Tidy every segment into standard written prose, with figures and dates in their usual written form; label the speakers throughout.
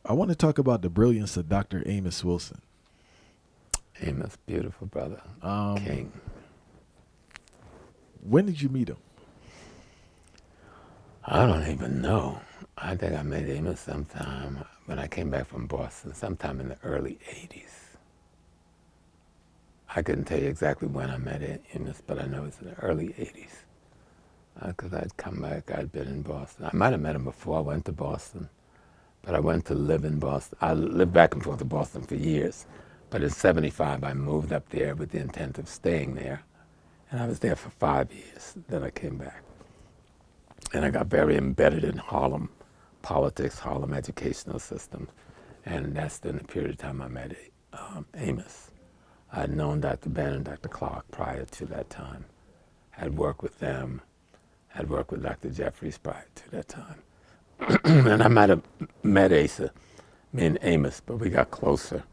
Speaker 1: I want to talk about the brilliance of Dr. Amos Wilson.
Speaker 2: Amos, beautiful brother, King.
Speaker 1: When did you meet him?
Speaker 2: I don't even know. I think I met Amos sometime when I came back from Boston, sometime in the early 80s. I couldn't tell you exactly when I met Amos, but I know it was in the early 80s. Because I'd come back, I'd been in Boston. I might have met him before I went to Boston, but I went to live in Boston. I lived back and forth to Boston for years, but in '75 I moved up there with the intent of staying there. And I was there for 5 years, then I came back. And I got very embedded in Harlem politics, Harlem educational system, and that's during the period of time I met Amos. I had known Dr. Ben and Dr. Clarke prior to that time. Had worked with them, had worked with Dr. Jeffries prior to that time. And I might have met me and Amos, but we got closer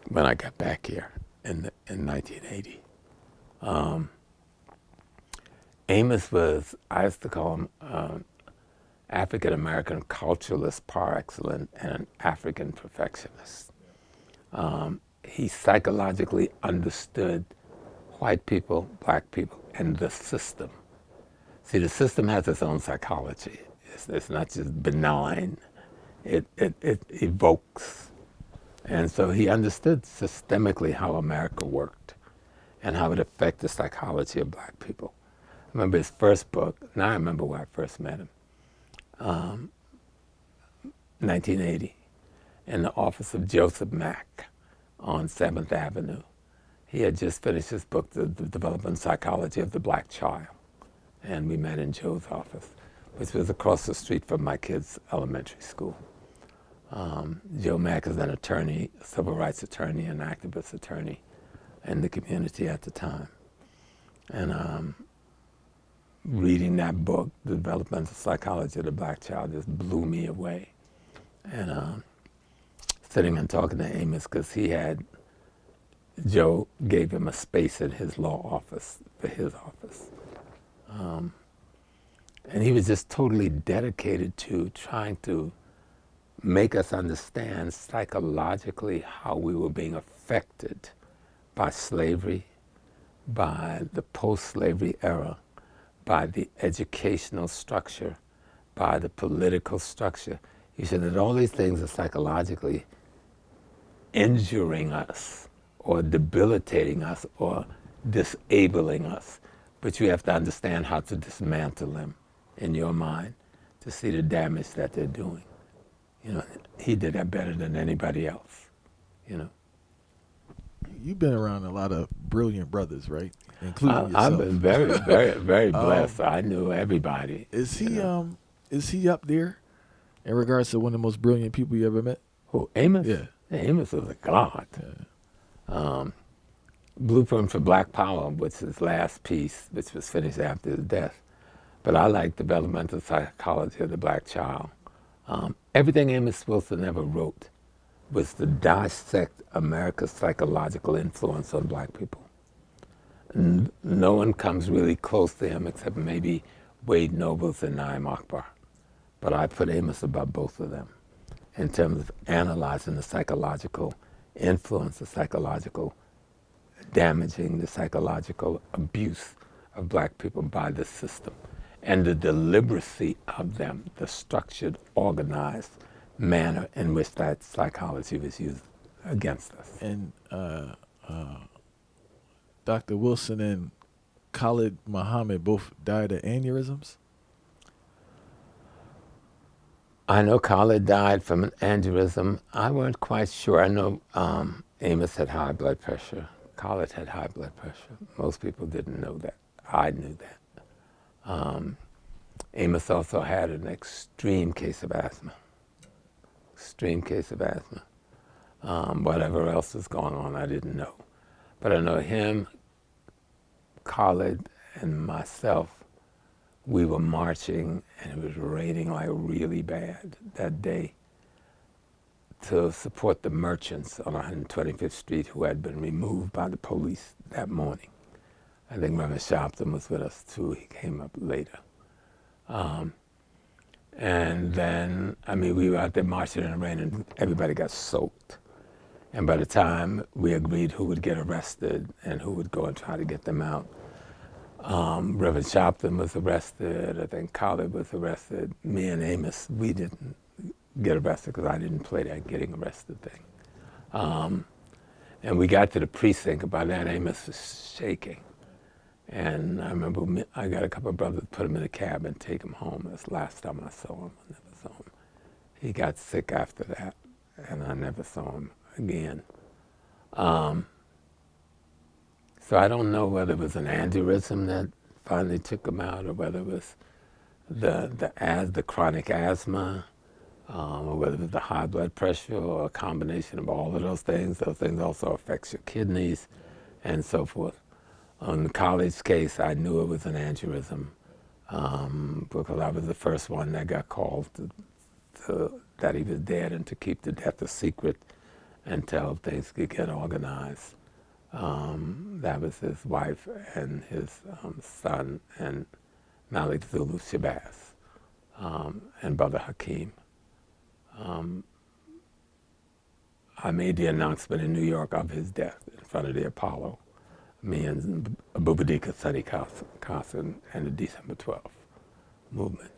Speaker 2: when I got back here in 1980. Amos was, I used to call him African-American culturalist par excellence and an African perfectionist. He psychologically understood white people, black people, and the system. See, the system has its own psychology. It's not just benign. It evokes. And so he understood systemically how America worked and how it affected the psychology of black people. I remember his first book, now I remember where I first met him, 1980, in the office of Joseph Mack on 7th Avenue. He had just finished his book, The Development Psychology of the Black Child. And we met in Joe's office, which was across the street from my kids' elementary school. Joe Mack is an attorney, a civil rights attorney, an activist attorney in the community at the time. And reading that book, The Developmental Psychology of the Black Child, just blew me away. And sitting and talking to Amos, because Joe gave him a space in his law office, for his office. And he was just totally dedicated to trying to make us understand psychologically how we were being affected by slavery, by the post-slavery era, by the educational structure, by the political structure. He said that all these things are psychologically injuring us or debilitating us or disabling us. But you have to understand how to dismantle them in your mind to see the damage that they're doing. You know, he did that better than anybody else, you know.
Speaker 1: You've been around a lot of brilliant brothers, right? Including yourself.
Speaker 2: I've been very, very, very blessed. I knew everybody.
Speaker 1: Is he up there in regards to one of the most brilliant people you ever met?
Speaker 2: Who, Amos?
Speaker 1: Yeah.
Speaker 2: Amos was a god. Yeah. Blueprint for Black Power, which is his last piece, which was finished after his death. But I like Developmental Psychology of the Black Child. Everything Amos Wilson ever wrote was to dissect America's psychological influence on black people. No one comes really close to him except maybe Wade Nobles and Naim Akbar. But I put Amos above both of them in terms of analyzing the psychological influence, the psychological damaging, the psychological abuse of black people by the system, and the deliberacy of them, the structured, organized manner in which that psychology was used against us.
Speaker 1: And Dr. Wilson and Khalid Muhammad both died of aneurysms?
Speaker 2: I know Khalid died from an aneurysm. I weren't quite sure. I know Amos had high blood pressure. Khalid had high blood pressure. Most people didn't know that. I knew that. Amos also had an extreme case of asthma. Extreme case of asthma. Whatever else was going on, I didn't know. But I know him, Khalid, and myself, we were marching, and it was raining like really bad that day to support the merchants on 125th Street who had been removed by the police that morning. I think Reverend Sharpton was with us too. He came up later. And And then, I mean, we were out there marching in the rain and everybody got soaked. And by the time we agreed who would get arrested and who would go and try to get them out, Reverend Shopton was arrested, I think Khalid was arrested. Me and Amos, we didn't get arrested because I didn't play that getting arrested thing. And we got to the precinct, by then Amos was shaking. And I remember I got a couple of brothers to put him in a cab and take him home. That's the last time I saw him. I never saw him. He got sick after that, and I never saw him again. So I don't know whether it was an aneurysm that finally took him out, or whether it was the chronic asthma, or whether it was the high blood pressure, or a combination of all of those things. Those things also affects your kidneys and so forth. On the college case, I knew it was an aneurysm because I was the first one that got called that he was dead, and to keep the death a secret until things could get organized. That was his wife and his son, and Malik Zulu Shabazz, and Brother Hakeem. I made the announcement in New York of his death in front of the Apollo. Me and Abubadika Sunny Carson and the December 12th movement.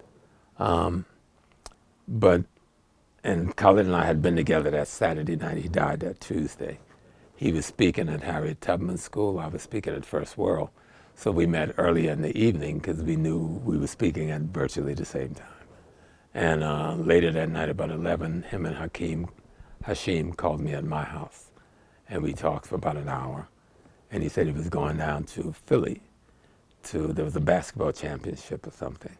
Speaker 2: And Khalid and I had been together that Saturday night. He died that Tuesday. He was speaking at Harriet Tubman School. I was speaking at First World. So we met early in the evening because we knew we were speaking at virtually the same time. And later that night, about 11, him and Hashim called me at my house. And we talked for about an hour. And he said he was going down to Philly there was a basketball championship or something.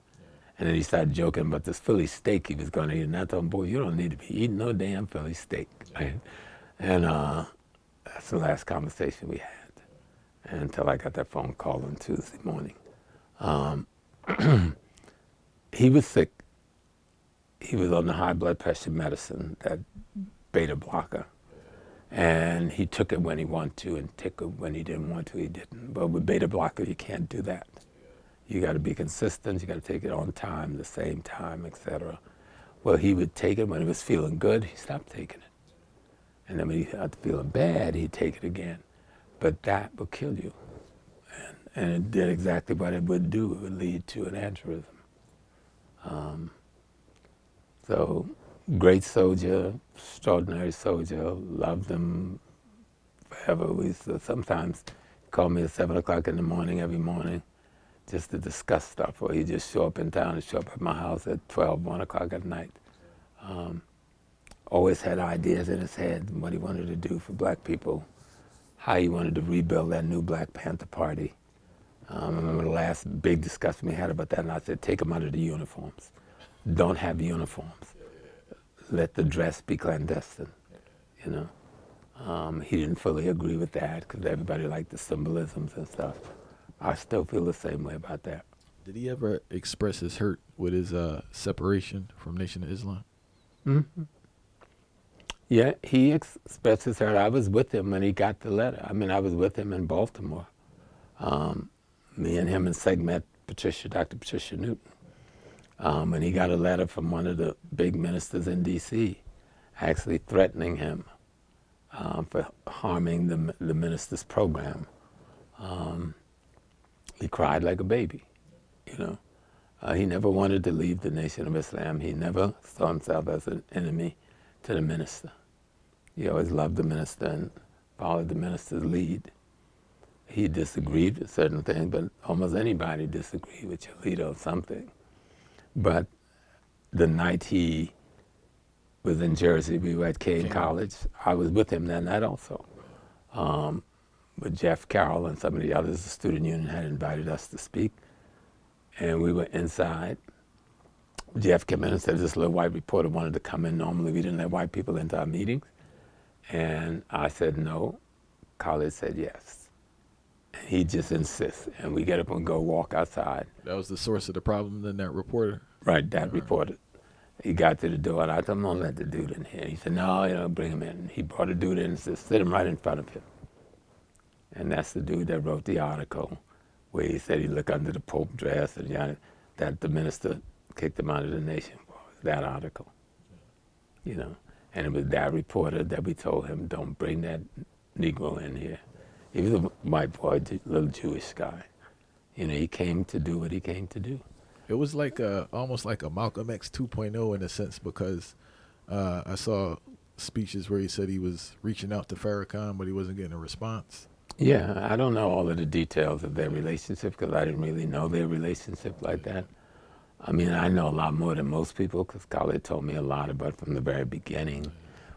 Speaker 2: And then he started joking about this Philly steak he was going to eat. And I told him, boy, you don't need to be eating no damn Philly steak. Right? And that's the last conversation we had until I got that phone call on Tuesday morning. He was sick. He was on the high blood pressure medicine, that beta blocker. And he took it when he wanted to and took it when he didn't want to, he didn't. But with beta blocker, you can't do that. You got to be consistent, you got to take it on time, the same time, etc. Well, he would take it when he was feeling good, he stopped taking it. And then when he started feeling bad, he'd take it again. But that will kill you. And it did exactly what it would do. It would lead to an aneurysm. So, great soldier, extraordinary soldier, loved him forever. We used to sometimes call me at 7 o'clock in the morning every morning just to discuss stuff, or he'd just show up in town and show up at my house at 12, 1 o'clock at night. Always had ideas in his head, what he wanted to do for black people, how he wanted to rebuild that new Black Panther Party. I remember the last big discussion we had about that, and I said, take them out of the uniforms. Don't have uniforms. Let the dress be clandestine, you know. He didn't fully agree with that because everybody liked the symbolisms and stuff. I still feel the same way about that.
Speaker 1: Did he ever express his hurt with his separation from Nation of Islam?
Speaker 2: Mm-hmm. Yeah, he expressed his hurt. I was with him when he got the letter. I mean, I was with him in Baltimore. Me and him and Seg met Dr. Patricia Newton. And he got a letter from one of the big ministers in D.C. actually threatening him for harming the minister's program. He cried like a baby, you know. He never wanted to leave the Nation of Islam. He never saw himself as an enemy to the minister. He always loved the minister and followed the minister's lead. He disagreed with certain things, but almost anybody disagreed with your leader on something. But the night he was in Jersey, we were at Kane College, I was with him that night also. But Jeff Carroll and some of the others, the student union had invited us to speak. And we were inside. Jeff came in and said this little white reporter wanted to come in. Normally we didn't let white people into our meetings. And I said no. Khalid said yes. And he just insists. And we get up and go walk outside.
Speaker 1: That was the source of the problem, then, that reporter?
Speaker 2: Right, that reporter. He got to the door and I told him, don't let the dude in here. He said, no, bring him in. He brought a dude in and said, sit him right in front of him. And that's the dude that wrote the article where he said he looked under the Pope dress and that the minister kicked him out of the nation for. that article, you know. And it was that reporter that we told him, don't bring that Negro in here. He was a white boy, little Jewish guy. You know, he came to do what he came to do.
Speaker 1: It was like almost like a Malcolm X 2.0 in a sense, because I saw speeches where he said he was reaching out to Farrakhan, but he wasn't getting a response.
Speaker 2: Yeah, I don't know all of the details of their relationship because I didn't really know their relationship like that. I mean, I know a lot more than most people because Khalid told me a lot about from the very beginning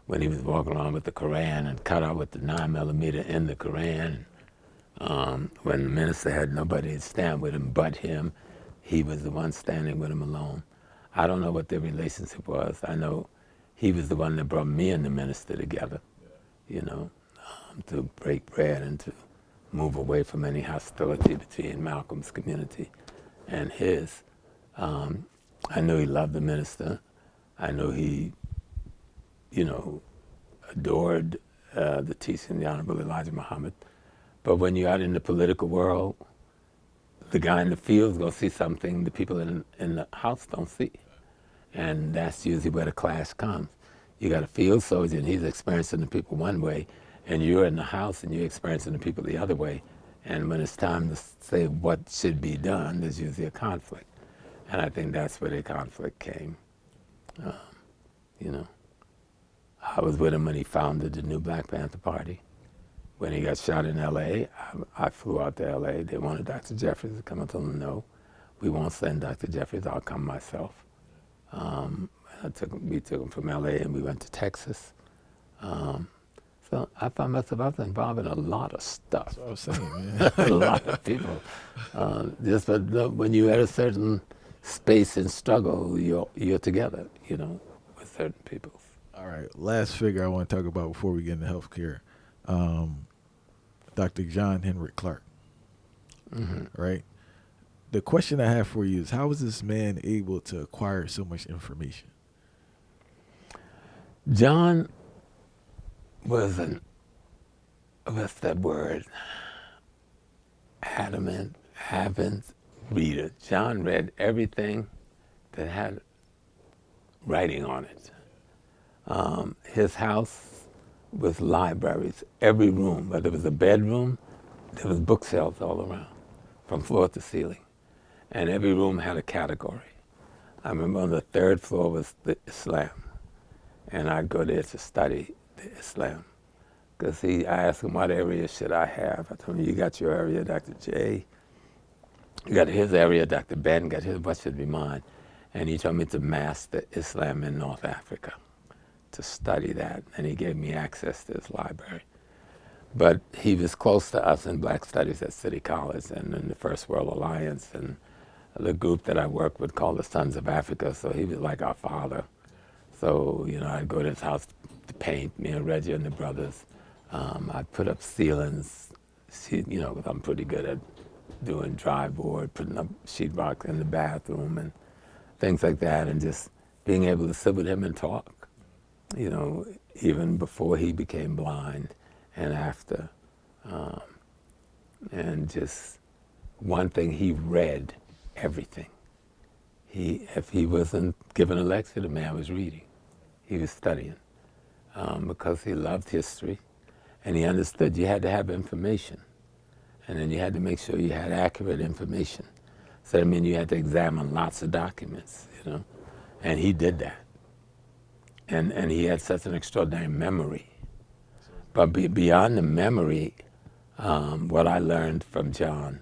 Speaker 2: when he was walking around with the Quran and cut out with the 9mm in the Quran. When the minister had nobody to stand with him but him, he was the one standing with him alone. I don't know what their relationship was. I know he was the one that brought me and the minister together, you know, to break bread and to move away from any hostility between Malcolm's community and his. I knew he loved the minister. I knew he, you know, adored the teaching of the Honorable Elijah Muhammad. But when you're out in the political world, the guy in the field's gonna see something the people in the house don't see. And that's usually where the clash comes. You got a field soldier and he's experiencing the people one way, and you're in the house and you're experiencing the people the other way. And when it's time to say what should be done, there's usually a conflict. And I think that's where the conflict came. You know, I was with him when he founded the new Black Panther Party. When he got shot in L.A., I flew out to L.A. They wanted Dr. Jeffries to come. I told them, no, we won't send Dr. Jeffries. I'll come myself. We took him from L.A. and we went to Texas. So I found myself, I was involved in a lot of stuff.
Speaker 1: That's what I was saying, man.
Speaker 2: A lot of people. But when you're at a certain space and struggle, you're together, you know, with certain people.
Speaker 1: All right, last figure I want to talk about before we get into healthcare. Dr. John Hnerick Clarke, right? The question I have for you is, how was this man able to acquire so much information?
Speaker 2: John was what's that word? Adamant, avid reader. John read everything that had writing on it. His house with libraries, every room, whether it was a bedroom, there was bookshelves all around, from floor to ceiling. And every room had a category. I remember on the third floor was the Islam. And I'd go there to study the Islam. Because I asked him, what area should I have? I told him, you got your area, Dr. J. You got his area, Dr. Ben got his, what should be mine? And he told me to master Islam in North Africa, to study that, and he gave me access to his library. But he was close to us in Black Studies at City College and in the First World Alliance and the group that I worked with called the Sons of Africa, so he was like our father. So, you know, I'd go to his house to paint, me and Reggie and the brothers. I'd put up ceilings, you know, 'cause I'm pretty good at doing dry board, putting up sheetrock in the bathroom and things like that, and just being able to sit with him and talk. You know, even before he became blind and after. And just one thing, he read everything. If he wasn't giving a lecture, the man was reading. He was studying because he loved history and he understood you had to have information. And then you had to make sure you had accurate information. So that means you had to examine lots of documents, you know, and he did that. And he had such an extraordinary memory. But beyond the memory, what I learned from John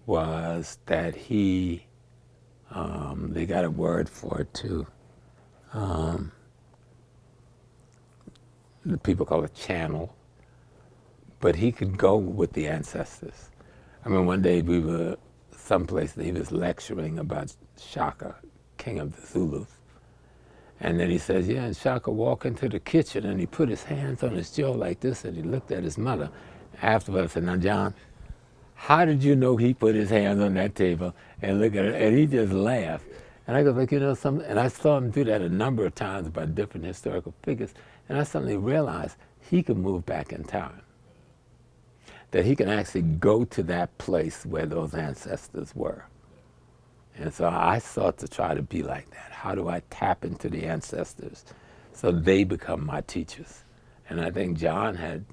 Speaker 2: was that he, they got a word for it too. The people call it channel. But he could go with the ancestors. I mean, one day we were someplace and he was lecturing about Shaka, king of the Zulus. And then he says, yeah, and Shaka walked into the kitchen and he put his hands on his jaw like this and he looked at his mother. Afterwards, I said, now, John, how did you know he put his hands on that table and look at it? And he just laughed. And I go, like, you know, and I saw him do that a number of times by different historical figures. And I suddenly realized he could move back in time. That he can actually go to that place where those ancestors were And so I sought to try to be like that. How do I tap into the ancestors so they become my teachers? And I think John had,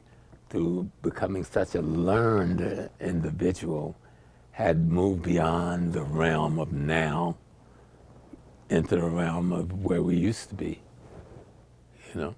Speaker 2: through becoming such a learned individual, had moved beyond the realm of now into the realm of where we used to be, you know?